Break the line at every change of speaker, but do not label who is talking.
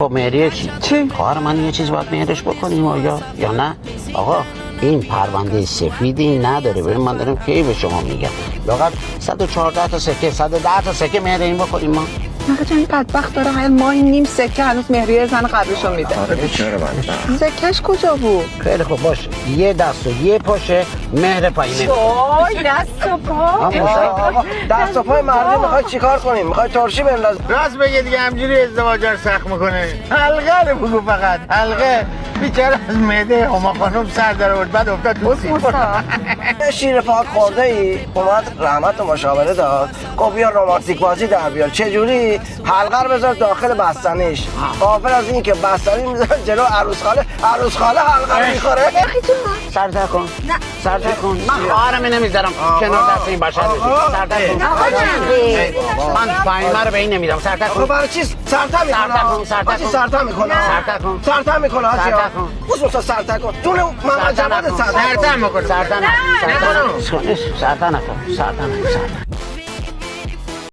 خب مهریه چی؟
چی؟
خواهر من یه چیز باید مهرش بکنیم یا نه؟ آقا این پرونده سفیدی نداره. ببین من دارم کی به شما میگم لااقل 114 تا سکه 110 تا سکه مهر این بکنیم ما.
آقا جان بدبخت داره هر ماه نیم سکه هنوز مهریه زن قبلشو میده.
آره بیچاره من.
سکهش کجا بود؟
خیلی خوب باشه یه دست و یه پاشه مهر پایینه.
وای دست و پا.
آقا دست و پای مردم میخوای چیکار کنیم؟ میخوای ترشی بنداز؟
راست بگه دیگه همجوری ازدواج رو سخت میکنه. حلقه رو بگو فقط حلقه. بیچاره از معده هما خانم سر در آورد بعد افتاد تو سیفون.
شیر پاک خورده ای اومد رحمت و مشاوره داد گفت بیا رمانتیک بازی در بیار. چجوری؟ حلقه رو بذار داخل بستنیش غافل از این که بستنی میذاره جلو عروس خاله حلقه رو میخوره.
سرده کن سرده کن من خواهرم نمیذارم کنار دست این بشر بشه. سرده کن من فهیمه رو به این نمیدم. سرده
آقا
کن
برای چی سرتا میکنه؟
سرده کن
سرتا میکنه حاجی.
سرتا کن.
بوسو سرتا کن. جون محمد جواد سرتا
سرطان میکنه.
سرده نکن سرده نکن